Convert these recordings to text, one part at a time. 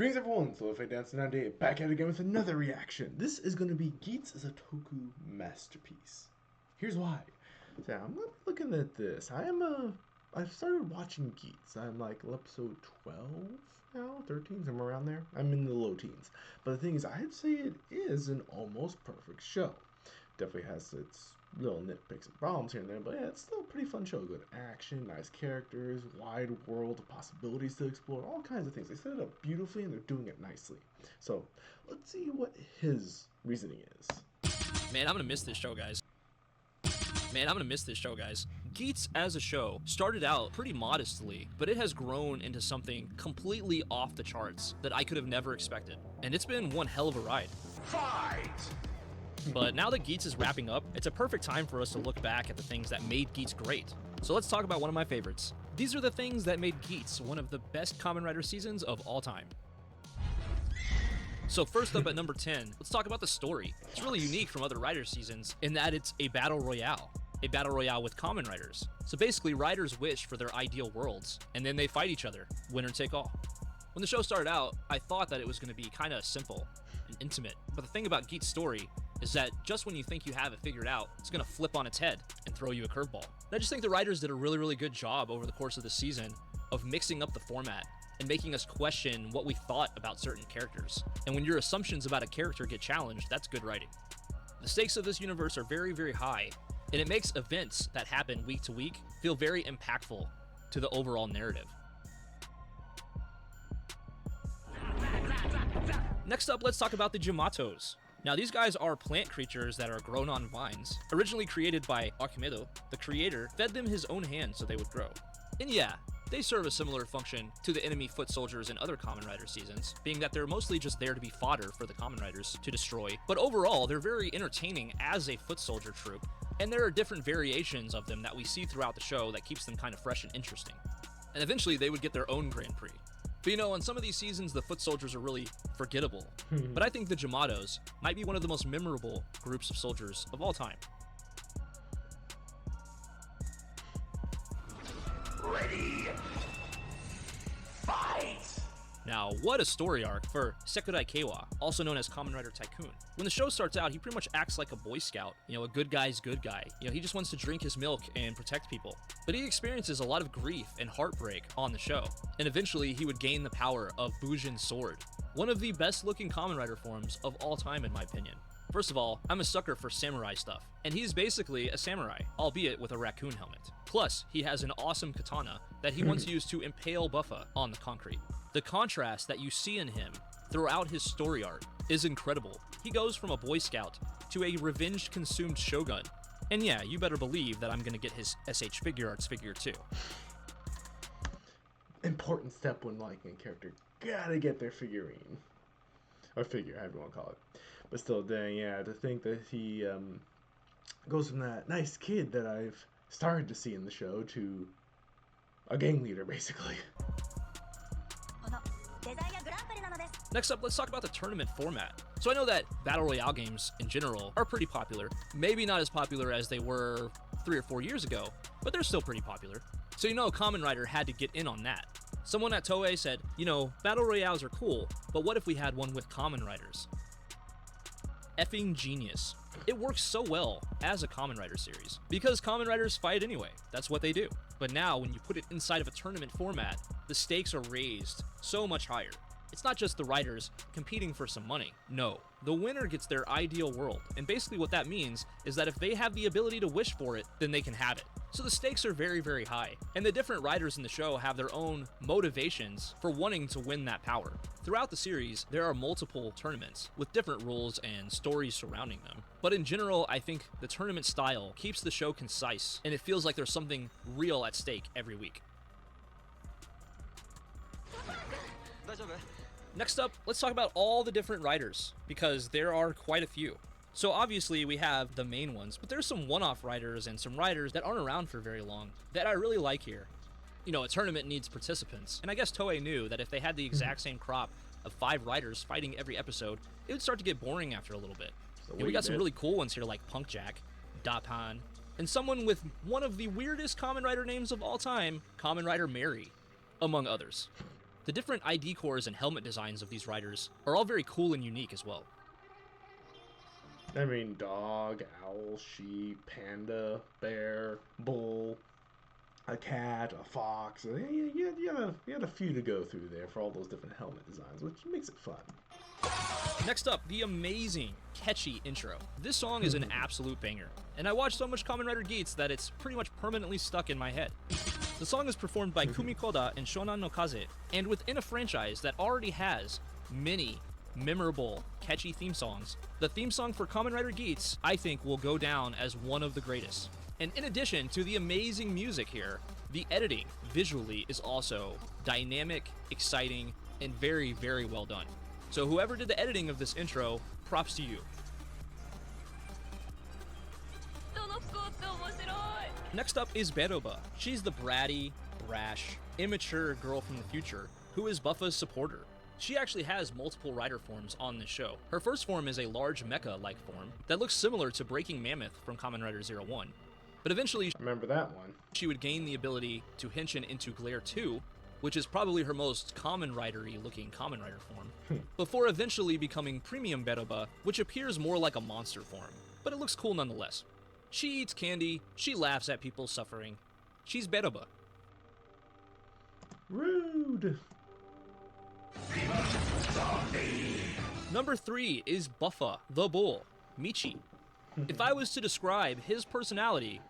Greetings everyone, Solify Dance 98 back at it again with another reaction. This is going to be GEATS as a Toku masterpiece. Here's why. So I'm looking at this. I've started watching GEATS. I'm like episode 12 now, 13, somewhere around there. I'm in the low teens. But the thing is, I'd say it is an almost perfect show. Definitely has its little nitpicks and problems here and there, but yeah, it's still a pretty fun show. Good action, nice characters, wide world of possibilities to explore, all kinds of things. They set it up beautifully and they're doing it nicely. So let's see what his reasoning is. Man, I'm gonna miss this show, guys. GEATS as a show started out pretty modestly, but it has grown into something completely off the charts that I could have never expected. And it's been one hell of a ride. Fight! But now that GEATS is wrapping up, it's a perfect time for us to look back at the things that made GEATS great. So let's talk about one of my favorites. These are the things that made GEATS one of the best Kamen Rider seasons of all time. So first up at number 10, let's talk about the story. It's really unique from other Rider seasons in that it's a battle royale. A battle royale with Kamen Riders. So basically, riders wish for their ideal worlds, and then they fight each other, winner take all. When the show started out, I thought that it was going to be kind of simple and intimate. But the thing about GEATS' story is that just when you think you have it figured out, it's going to flip on its head and throw you a curveball. And I just think the writers did a really good job over the course of the season of mixing up the format and making us question what we thought about certain characters. And when your assumptions about a character get challenged, that's good writing. The stakes of this universe are very high, and it makes events that happen week to week feel very impactful to the overall narrative. Next up, let's talk about the Jamatos. Now, these guys are plant creatures that are grown on vines. Originally created by Archimedo, the creator fed them his own hand so they would grow. And yeah, they serve a similar function to the enemy foot soldiers in other Kamen Rider seasons, being that they're mostly just there to be fodder for the Kamen Riders to destroy. But overall, they're very entertaining as a foot soldier troop, and there are different variations of them that we see throughout the show that keeps them kind of fresh and interesting. And eventually, they would get their own Grand Prix. But you know, on some of these seasons, the foot soldiers are really forgettable. But I think the Jamatos might be one of the most memorable groups of soldiers of all time. Ready! Fight! Now, what a story arc for Sekurai Keiwa, also known as Kamen Rider Tycoon. When the show starts out, he pretty much acts like a Boy Scout, a good guy's good guy. He just wants to drink his milk and protect people. But he experiences a lot of grief and heartbreak on the show, and eventually he would gain the power of Bujin's sword, one of the best looking Kamen Rider forms of all time in my opinion. First of all, I'm a sucker for samurai stuff, and he's basically a samurai, albeit with a raccoon helmet. Plus, he has an awesome katana that he once used to impale Buffa on the concrete. The contrast that you see in him throughout his story arc is incredible. He goes from a Boy Scout to a revenge-consumed shogun. And yeah, you better believe that I'm gonna get his SH Figure Arts figure too. Important step when liking a character. Gotta get their figurine. Or figure, however you want to call it. But still, dang, yeah, to think that he goes from that nice kid that I've started to see in the show to a gang leader, basically. Next up, let's talk about the tournament format. So I know that Battle Royale games in general are pretty popular. Maybe not as popular as they were 3 or 4 years ago, but they're still pretty popular. So Kamen Rider had to get in on that. Someone at Toei said, Battle Royales are cool, but what if we had one with Kamen Riders? Effing genius. It works so well as a Kamen Rider series, because Kamen Riders fight anyway, that's what they do. But now, when you put it inside of a tournament format, the stakes are raised so much higher. It's not just the riders competing for some money. No, the winner gets their ideal world, and basically what that means is that if they have the ability to wish for it, then they can have it. So the stakes are very high, and the different riders in the show have their own motivations for wanting to win that power. Throughout the series, there are multiple tournaments with different rules and stories surrounding them. But in general, I think the tournament style keeps the show concise, and it feels like there's something real at stake every week. Next up, let's talk about all the different riders, because there are quite a few. So obviously we have the main ones, but there's some one-off riders and some riders that aren't around for very long that I really like here. A tournament needs participants, and I guess Toei knew that if they had the exact same crop of 5 riders fighting every episode, it would start to get boring after a little bit. We got some really cool ones here like Punk Jack, Dapan, and someone with one of the weirdest Kamen Rider names of all time, Kamen Rider Mary, among others. The different ID cores and helmet designs of these riders are all very cool and unique as well. I mean, dog, owl, sheep, panda, bear, bull, a cat, a fox. You had a few to go through there for all those different helmet designs, which makes it fun. Next up, the amazing, catchy intro. This song is an absolute banger, and I watched so much Kamen Rider GEATS that it's pretty much permanently stuck in my head. The song is performed by Kumi Koda and Shonan no Kaze, and within a franchise that already has many memorable, catchy theme songs, the theme song for Kamen Rider GEATS, I think, will go down as one of the greatest. And in addition to the amazing music here, the editing visually is also dynamic, exciting, and very, very well done. So whoever did the editing of this intro, props to you. Next up is Beroba. She's the bratty, brash, immature girl from the future who is Buffa's supporter. She actually has multiple rider forms on this show. Her first form is a large mecha-like form that looks similar to Breaking Mammoth from Kamen Rider 01. But eventually, Remember that one. she would gain the ability to henshin into Glare 2, which is probably her most Kamen Rider-y looking Kamen Rider form, before eventually becoming Premium Beroba, which appears more like a monster form, but it looks cool nonetheless. She eats candy, she laughs at people suffering. She's Beroba. Rude. Number 3 is Buffa, the Bull, Michi. If I was to describe his personality,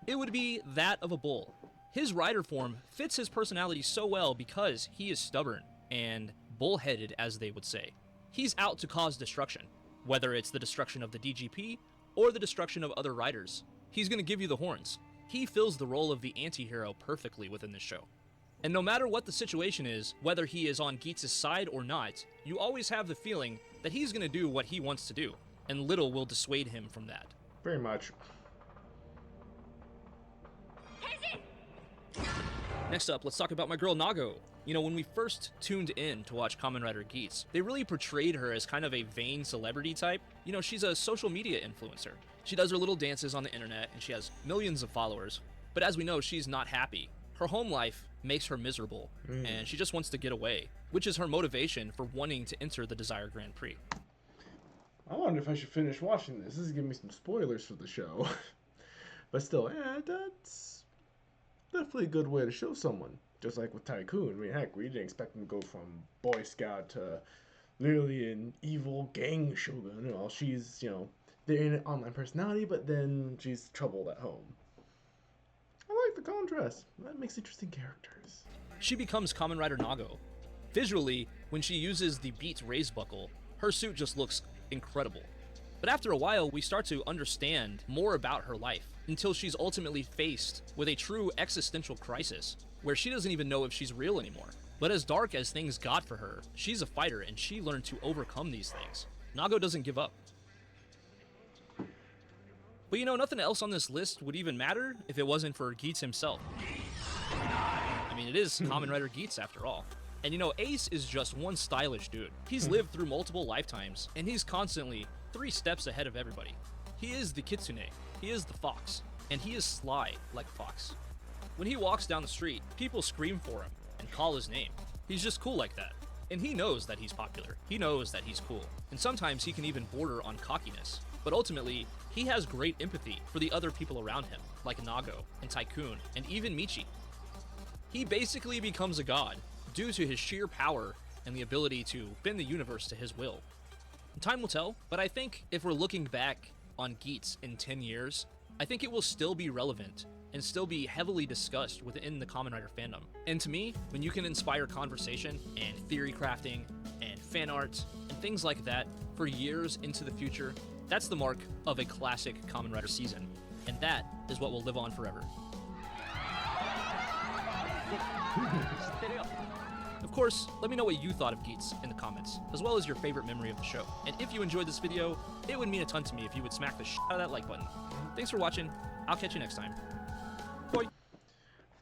it would be that of a bull. His rider form fits his personality so well because he is stubborn and bullheaded, as they would say. He's out to cause destruction, whether it's the destruction of the DGP or the destruction of other riders. He's going to give you the horns. He fills the role of the anti-hero perfectly within this show. And no matter what the situation is, whether he is on GEATS' side or not, you always have the feeling that he's going to do what he wants to do, and little will dissuade him from that. Very much. Next up, let's talk about my girl Nago. You know, when we first tuned in to watch Kamen Rider GEATS, they really portrayed her as kind of a vain celebrity type. You know, she's a social media influencer. She does her little dances on the internet, and she has millions of followers. But as we know, she's not happy. Her home life makes her miserable, and she just wants to get away, which is her motivation for wanting to enter the Desire Grand Prix. I wonder if I should finish watching this. This is giving me some spoilers for the show. But still, yeah, that's definitely a good way to show someone. Just like with Tycoon. I mean, heck, we didn't expect him to go from Boy Scout to literally an evil gang shogun. Well, she's, they're in an online personality, but then she's troubled at home. I like the contrast. That makes interesting characters. She becomes Kamen Rider Nago. Visually, when she uses the Beats raise buckle, her suit just looks incredible. But after a while, we start to understand more about her life, until she's ultimately faced with a true existential crisis, where she doesn't even know if she's real anymore. But as dark as things got for her, she's a fighter and she learned to overcome these things. Nago doesn't give up. But nothing else on this list would even matter if it wasn't for GEATS himself. I mean, it is Kamen Rider GEATS after all. And Ace is just one stylish dude. He's lived through multiple lifetimes, and he's constantly 3 steps ahead of everybody. He is the kitsune, he is the fox, and he is sly like a fox. When he walks down the street, people scream for him and call his name. He's just cool like that. And he knows that he's popular. He knows that he's cool. And sometimes he can even border on cockiness. But ultimately, he has great empathy for the other people around him, like Nago and Tycoon and even Michi. He basically becomes a god due to his sheer power and the ability to bend the universe to his will. And time will tell, but I think if we're looking back on GEATS in 10 years, I think it will still be relevant and still be heavily discussed within the Kamen Rider fandom. And to me, when you can inspire conversation and theory crafting and fan art and things like that for years into the future, that's the mark of a classic Kamen Rider season. And that is what will live on forever. Of course, let me know what you thought of GEATS in the comments, as well as your favorite memory of the show. And if you enjoyed this video, it would mean a ton to me if you would smack the shit out of that like button. Thanks for watching. I'll catch you next time. Bye.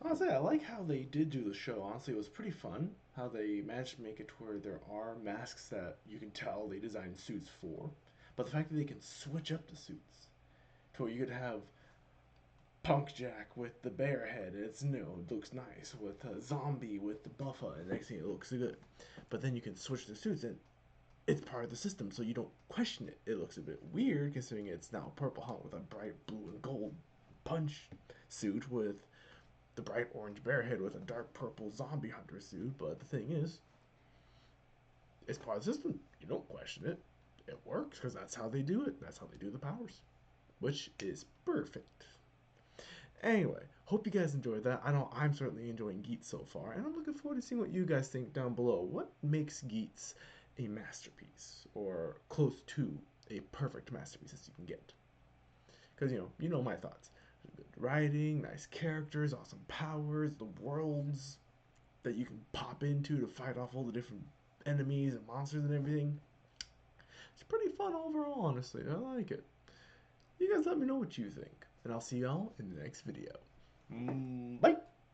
Honestly, I like how they did do the show. Honestly, it was pretty fun. How they managed to make it to where there are masks that you can tell they designed suits for. But the fact that they can switch up the suits to where you could have Punk Jack with the bear head. It's new. It looks nice. With a zombie with the buffer. And next thing it looks good. But then you can switch the suits and it's part of the system, so you don't question it. It looks a bit weird considering it's now Purple Hunt with a bright blue and gold punch suit with the bright orange bear head with a dark purple zombie hunter suit. But the thing is, it's part of the system. You don't question it. It works because that's how they do it. That's how they do the powers, which is perfect. Anyway, hope you guys enjoyed that. I know I'm certainly enjoying GEATS so far, and I'm looking forward to seeing what you guys think down below. What makes GEATS a masterpiece, or close to a perfect masterpiece as you can get? Because, you know my thoughts. Good writing, nice characters, awesome powers, the worlds that you can pop into to fight off all the different enemies and monsters and everything. It's pretty fun overall, honestly. I like it. You guys let me know what you think, and I'll see y'all in the next video. Bye!